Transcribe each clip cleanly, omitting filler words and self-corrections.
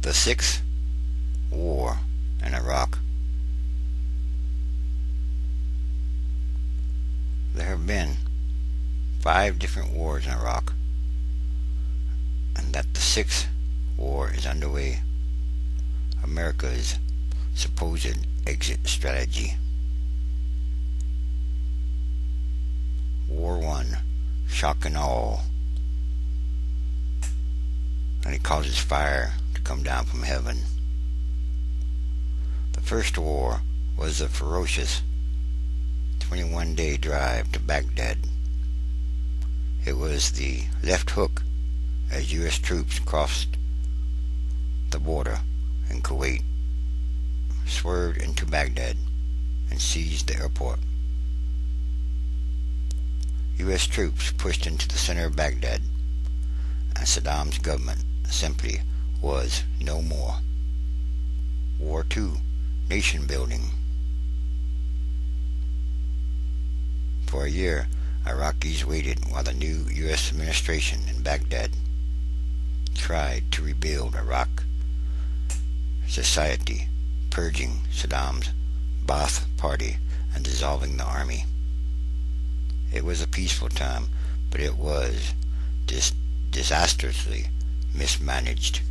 The Sixth War in Iraq. There have been 5 different wars in Iraq, and that the 6th war is underway. America's supposed exit strategy. War 1, shock and awe. And it causes fire to come down from heaven. The first war was a ferocious 21-day drive to Baghdad. It was the left hook as U.S. troops crossed the border in Kuwait, swerved into Baghdad, and seized the airport. U.S. troops pushed into the center of Baghdad, and Saddam's government simply was no more. War 2, nation building. For a year, Iraqis waited while the new U.S. administration in Baghdad tried to rebuild Iraq society, purging Saddam's Ba'ath Party and dissolving the army. It was a peaceful time, but it was disastrously mismanaged.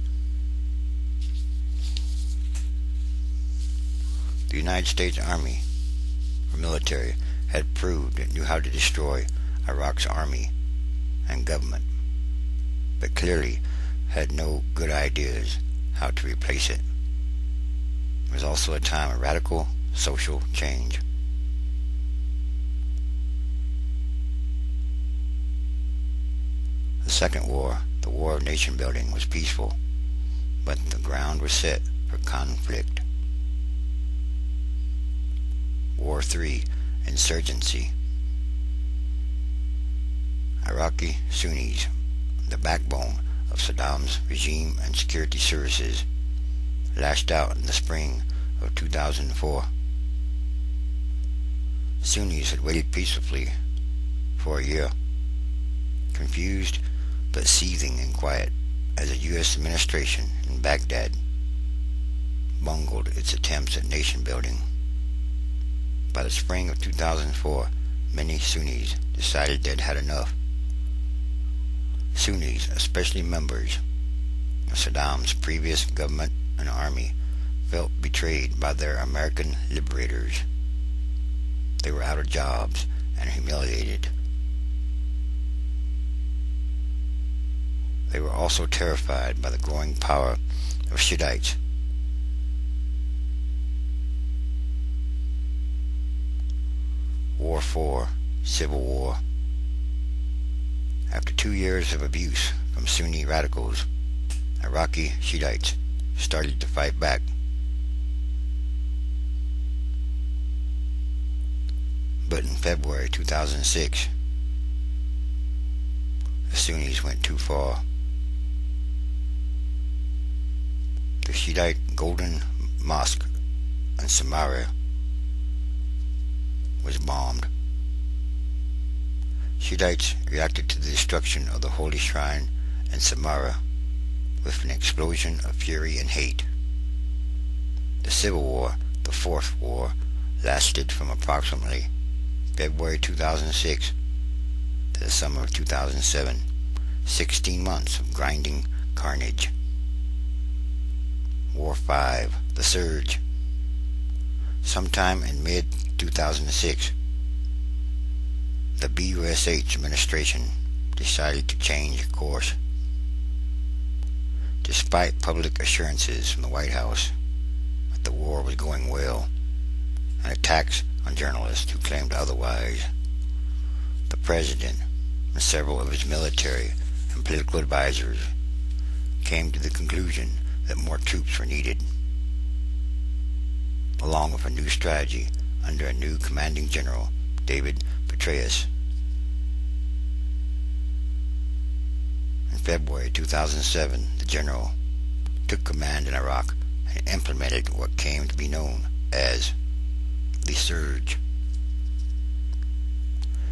The United States Army, or military, had proved it knew how to destroy Iraq's army and government, but clearly had no good ideas how to replace it. It was also a time of radical social change. The second war, the War of Nation Building, was peaceful, but the ground was set for conflict. War 3, insurgency. Iraqi Sunnis, the backbone of Saddam's regime and security services, lashed out in the spring of 2004. Sunnis had waited peacefully for a year, confused but seething in quiet as the U.S. administration in Baghdad bungled its attempts at nation building. By the spring of 2004, many Sunnis decided they'd had enough. Sunnis, especially members of Saddam's previous government and army, felt betrayed by their American liberators. They were out of jobs and humiliated. They were also terrified by the growing power of Shiites. War 4, Civil War. After 2 years of abuse from Sunni radicals, Iraqi Shiites started to fight back. But in February 2006, the Sunnis went too far. The Shiite Golden Mosque in Samaria was bombed. Shiites reacted to the destruction of the holy shrine in Samaria with an explosion of fury and hate. The Civil War, the Fourth War, lasted from approximately February 2006 to the summer of 2007, 16 months of grinding carnage. War 5, the Surge. Sometime in mid-2006, the BUSH administration decided to change course. Despite public assurances from the White House that the war was going well, and attacks on journalists who claimed otherwise, the president and several of his military and political advisors came to the conclusion that more troops were needed, along with a new strategy under a new commanding general, David Petraeus. In February 2007, the general took command in Iraq and implemented what came to be known as the Surge.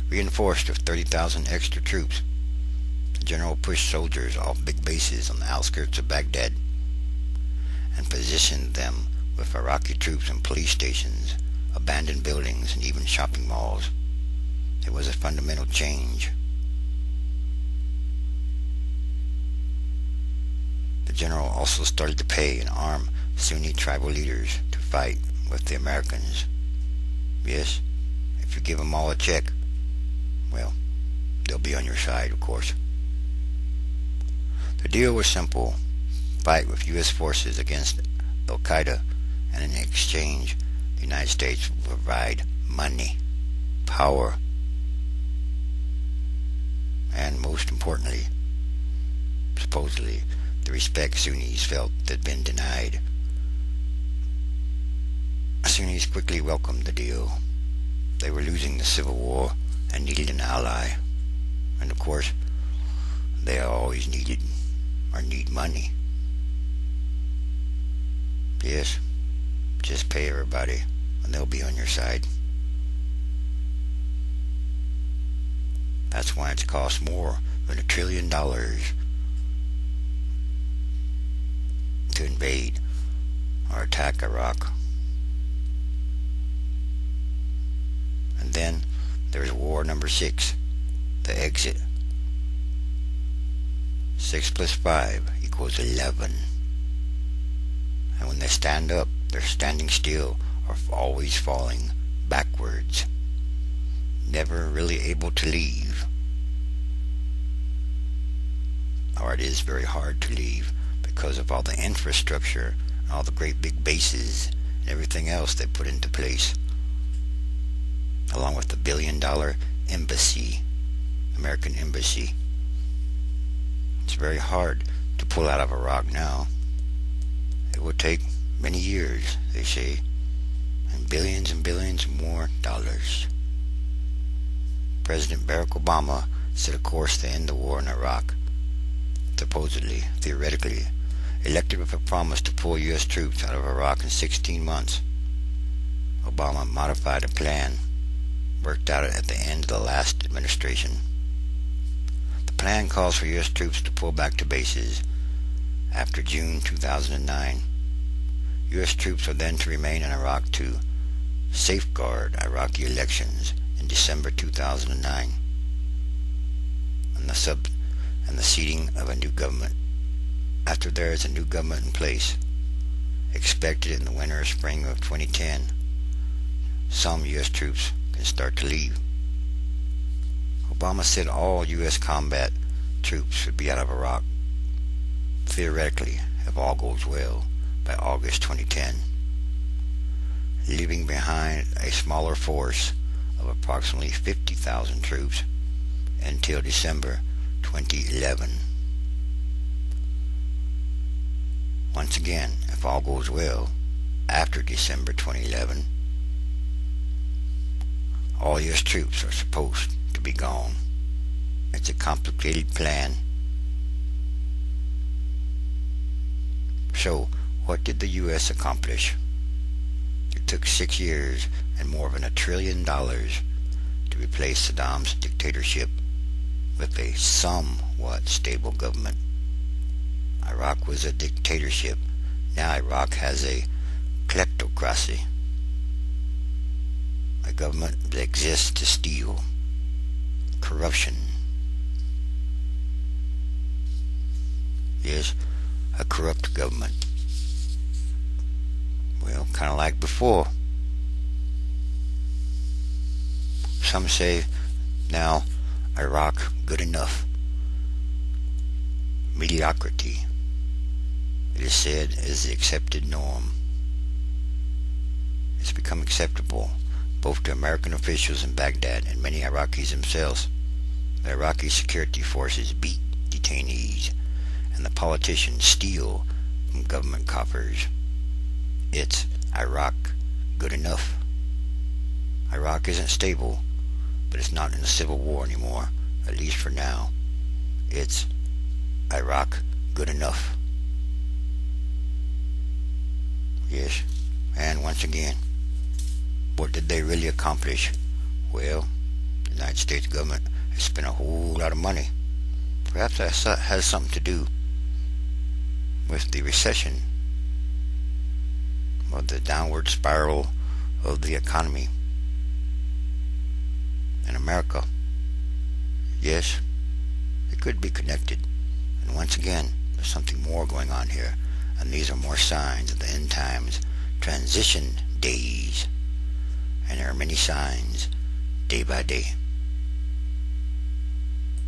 Reinforced with 30,000 extra troops, the general pushed soldiers off big bases on the outskirts of Baghdad and positioned them with Iraqi troops in police stations, abandoned buildings, and even shopping malls. It was a fundamental change. The general also started to pay and arm Sunni tribal leaders to fight with the Americans. Yes, if you give them all a check, well, they'll be on your side, of course. The deal was simple. Fight with U.S. forces against Al-Qaeda, and in exchange, the United States would provide money, power, and most importantly, supposedly, the respect Sunnis felt had been denied. Sunnis quickly welcomed the deal. They were losing the civil war and needed an ally. And of course, they always needed or need money. Yes, just pay everybody and they'll be on your side. That's why it's cost more than $1 trillion to invade or attack Iraq. And then there's war number 6, the exit. 6 plus 5 equals 11. And when they stand up, they're standing still or always falling backwards. Never really able to leave. Or it is very hard to leave because of all the infrastructure, all the great big bases, and everything else they put into place. Along with the $1 billion embassy, American embassy. It's very hard to pull out of Iraq now. It will take many years, they say, and billions more dollars. President Barack Obama set a course to end the war in Iraq. Supposedly, theoretically, elected with a promise to pull U.S. troops out of Iraq in 16 months. Obama modified a plan, worked out at the end of the last administration. The plan calls for U.S. troops to pull back to bases after June 2009. U.S. troops are then to remain in Iraq to safeguard Iraqi elections in December 2009 and the seating of a new government. After there is a new government in place, expected in the winter or spring of 2010, some U.S. troops can start to leave. Obama said all U.S. combat troops would be out of Iraq, theoretically, if all goes well, by August 2010, leaving behind a smaller force of approximately 50,000 troops until December 2011. Once again, if all goes well, after December 2011, all U.S. troops are supposed to be gone. It's a complicated plan. So, what did the U.S. accomplish? It took 6 years and more than $1 trillion to replace Saddam's dictatorship with a somewhat stable government. Iraq was a dictatorship. Now Iraq has a kleptocracy. A government that exists to steal. Corruption. Yes, a corrupt government. Well, kind of like before. Some say now Iraq good enough. Mediocrity, it is said, is the accepted norm. It's become acceptable both to American officials in Baghdad and many Iraqis themselves. The Iraqi security forces beat detainees and the politicians steal from government coffers. It's Iraq good enough. Iraq isn't stable, but it's not in a civil war anymore, at least for now. It's Iraq good enough. Yes, and once again, what did they really accomplish? Well, the United States government has spent a whole lot of money. Perhaps that has something to do with the recession or the downward spiral of the economy in America. Yes, it could be connected. And once again, there's something more going on here. And these are more signs of the end times transition days. And there are many signs day by day.